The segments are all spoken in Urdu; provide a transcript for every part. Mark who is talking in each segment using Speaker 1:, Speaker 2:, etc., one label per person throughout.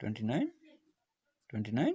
Speaker 1: 29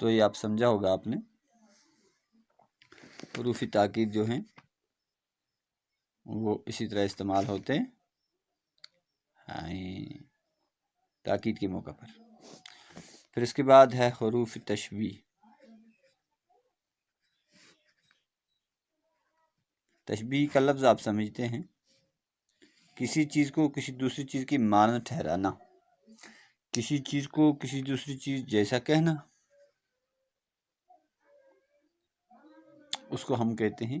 Speaker 1: تو یہ آپ سمجھا ہوگا آپ نے، حروف تاکید جو ہیں وہ اسی طرح استعمال ہوتے ہیں تاکید کے موقع پر۔ پھر اس کے بعد ہے حروف تشبیہ۔ تشبیہ کا لفظ آپ سمجھتے ہیں، کسی چیز کو کسی دوسری چیز کی مانند ٹھہرانا، کسی چیز کو کسی دوسری چیز جیسا کہنا، اس کو ہم کہتے ہیں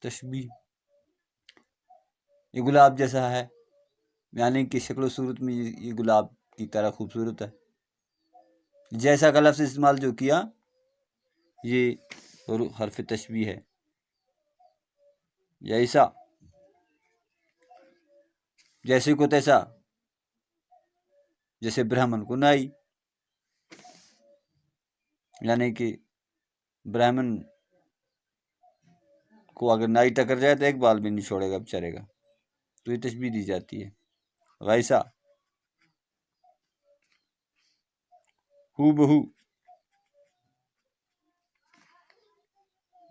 Speaker 1: تشبیہ۔ یہ گلاب جیسا ہے، یعنی کہ شکل و صورت میں یہ گلاب کی طرح خوبصورت ہے۔ جیسا کا لفظ استعمال جو کیا یہ حرف تشبیہ ہے۔ جیسا، جیسے کو تیسا، جیسے برہمن کو نائی، یعنی کہ برہمن کو اگر نائی ٹکر جائے تو ایک بال بھی نہیں چھوڑے گا بچارے گا، تو یہ تشبیہ دی جاتی ہے۔ ویسا، ہو بہو،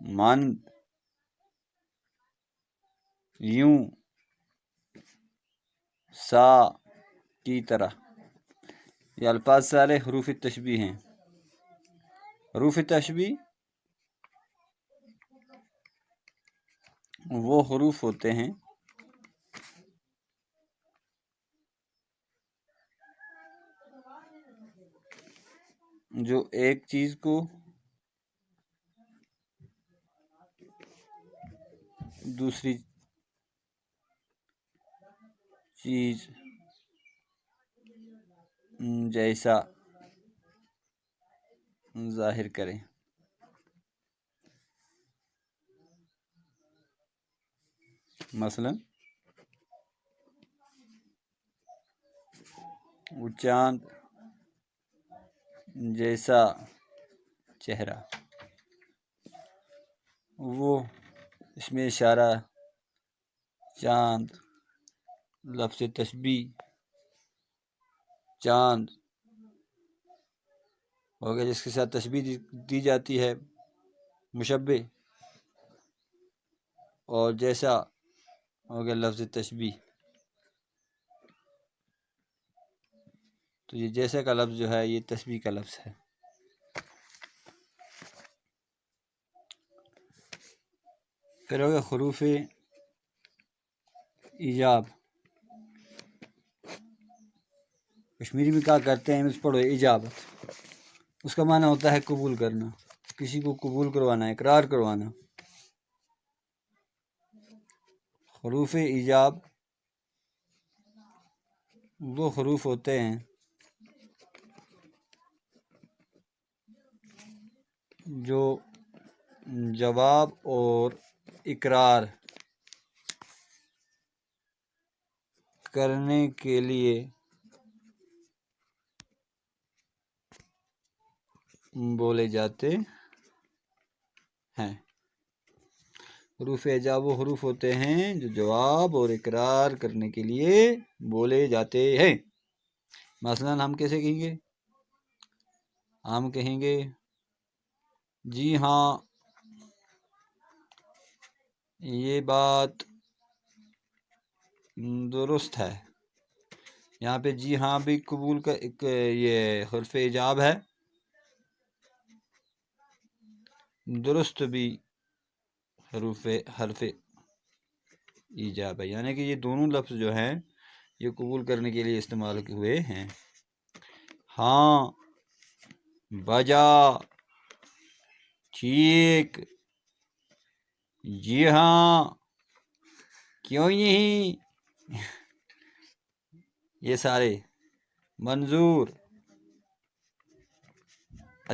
Speaker 1: مانند، یوں، سا کی طرح، یہ الفاظ سارے حروف تشبیہ ہیں۔ حروف تشبیہ وہ حروف ہوتے ہیں جو ایک چیز کو دوسری چیز جیسا ظاہر کریں۔ مثلا وہ چاند جیسا چہرہ، وہ اس میں اشارہ چاند، لفظ تشبیہ چاند ہو گیا جس کے ساتھ تشبیہ دی جاتی ہے، مشبہ، اور جیسا ہو گیا لفظ تشبیہ۔ تو یہ جیسا کا لفظ جو ہے یہ تشبیہ کا لفظ ہے۔ پھر ہو گیا حروف ایجاب۔ کشمیری میں کیا کرتے ہیں، اس پڑھو ایجابت، اس کا معنی ہوتا ہے قبول کرنا، کسی کو قبول کروانا، اقرار کروانا۔ حروف ایجاب وہ حروف ہوتے ہیں جو جواب اور اقرار کرنے کے لیے بولے جاتے ہیں۔ حروف ایجاب وہ حروف ہوتے ہیں جو جواب اور اقرار کرنے کے لیے بولے جاتے ہیں۔ مثلا ہم کیسے کہیں گے، ہم کہیں گے جی ہاں یہ بات درست ہے۔ یہاں پہ جی ہاں بھی قبول کا ایک یہ حرف ایجاب ہے، درست بھی حرف ایجاب ہے، یعنی کہ یہ دونوں لفظ جو ہیں یہ قبول کرنے کے لیے استعمال ہوئے ہیں۔ ہاں، بجا، ٹھیک، جی ہاں، کیوں نہیں، یہ سارے منظور،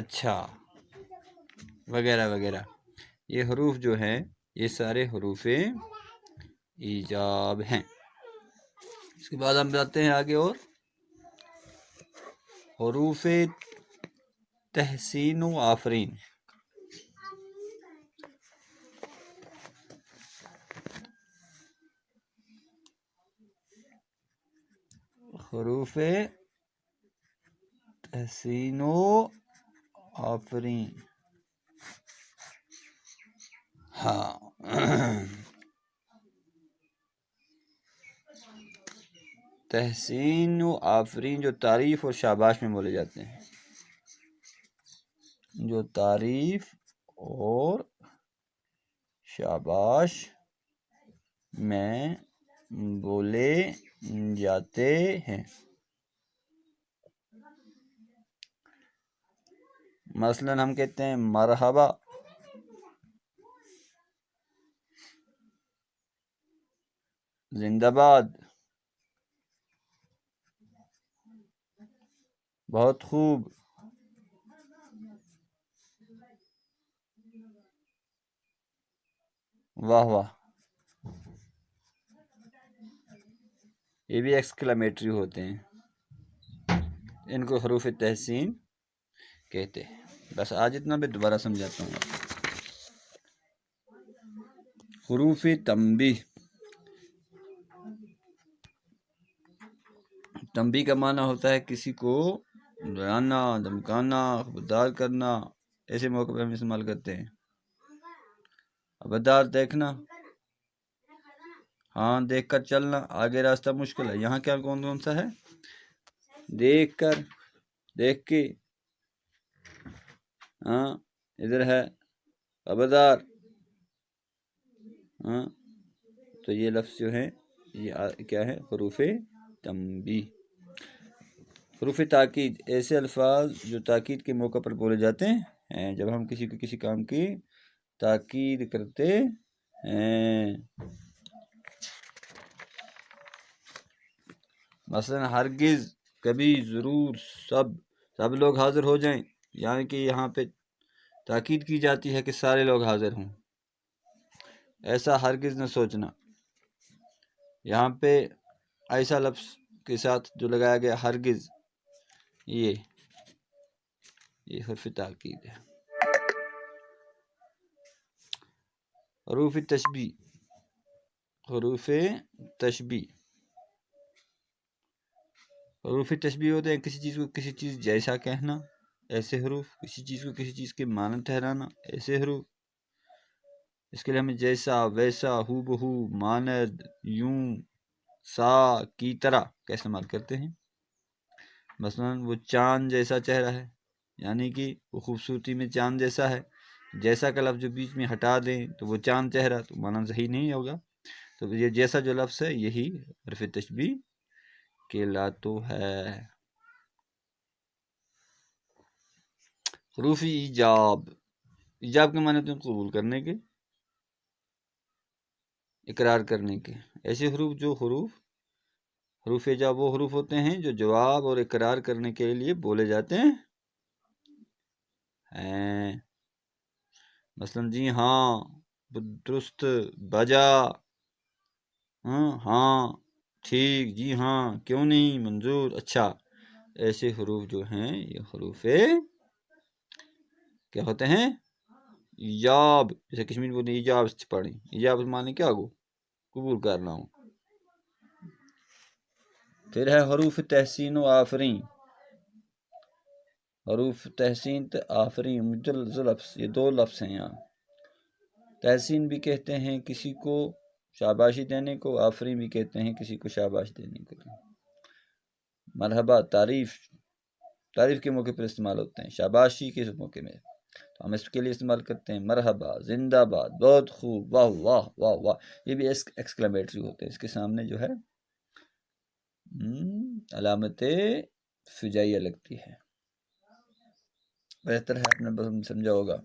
Speaker 1: اچھا، وغیرہ وغیرہ، یہ حروف جو ہیں یہ سارے حروف ایجاب ہیں۔ اس کے بعد ہم جاتے ہیں آگے، اور حروف تحسین و آفرین۔ حروف تحسین و آفرین. ہاں تحسین و آفرین جو تعریف اور شاباش میں بولے جاتے ہیں، جو تعریف اور شاباش میں بولے جاتے ہیں. مثلا ہم کہتے ہیں مرحبا، زندہ باد، بہت خوب، واہ واہ. یہ بھی ایکسکلیمیٹری ہوتے ہیں، ان کو حروف تحسین کہتے ہیں. بس آج اتنا بھی دوبارہ سمجھاتا ہوں. حروف تنبیہ. تنبیہ کا معنی ہوتا ہے کسی کو ڈرانا، دھمکانا، خبردار کرنا. ایسے موقع پہ ہم استعمال کرتے ہیں. خبردار، دیکھنا، ہاں دیکھ کر چلنا، آگے راستہ مشکل ہے. یہاں کیا کون سا ہے؟ دیکھ کر، دیکھ کے، ہاں ادھر ہے خبردار. ہاں تو یہ لفظ جو ہے یہ کیا ہے؟ حروف تنبیہ. حروف تاکید ایسے الفاظ جو تاکید کے موقع پر بولے جاتے ہیں، جب ہم کسی کو کسی کام کی تاکید کرتے ہیں. مثلا ہرگز، کبھی، ضرور، سب لوگ حاضر ہو جائیں. یعنی کہ یہاں پہ تاکید کی جاتی ہے کہ سارے لوگ حاضر ہوں. ایسا ہرگز نہ سوچنا. یہاں پہ ایسا لفظ کے ساتھ جو لگایا گیا ہرگز، یہ حرف تاکید ہے. حروف تشبیہ. حروف تشبیہ حروف تشبیہ ہوتے ہیں کسی چیز کو کسی چیز جیسا کہنا، ایسے حروف. کسی چیز کو کسی چیز کے مانند ٹھہرانا، ایسے حروف. اس کے لیے ہمیں جیسا، ویسا، ہو بہو، مانند، یوں، سا، کی طرح کا استعمال کرتے ہیں. مثلا وہ چاند جیسا چہرہ ہے، یعنی کہ وہ خوبصورتی میں چاند جیسا ہے. جیسا کا لفظ جو بیچ میں ہٹا دیں تو وہ چاند چہرہ، تو معنی صحیح نہیں ہوگا. تو یہ جیسا جو لفظ ہے یہی حرف تشبیہ کہلاتا ہے. حروف ایجاب. ایجاب کے معنی ہوتے ہیں قبول کرنے کے، اقرار کرنے کے. ایسے حروف جو حروف ایجاب وہ حروف ہوتے ہیں جو جواب اور اقرار کرنے کے لیے بولے جاتے ہیں. مثلا جی ہاں، درست، بجا، ہاں ٹھیک، جی ہاں، کیوں نہیں، منظور، اچھا. ایسے حروف جو ہیں یہ حروف کیا ہوتے ہیں؟ ایجاب. جیسے کشمیر بولتے ہیں ایجاب سے پڑھیں. ایجاب معنی کیا ہو؟ قبول کرنا ہو. پھر ہے حروف تحسین و آفرین. حروف تحسین تو آفرین لفظ، یہ دو لفظ ہیں یہاں. تحسین بھی کہتے ہیں کسی کو شاباشی دینے کو، آفرین بھی کہتے ہیں کسی کو شاباش دینے کو. مرحبا تعریف کے موقع پر استعمال ہوتے ہیں. شاباشی کے موقع میں تو ہم اس کے لیے استعمال کرتے ہیں مرحبا، زندہ باد، بہت خوب، واہ واہ واہ واہ. یہ بھی ایکسکلیمیٹری ہوتے ہیں. اس کے سامنے جو ہے علامت فجائیہ لگتی ہے. بہتر ہے آپ نے سمجھا ہوگا.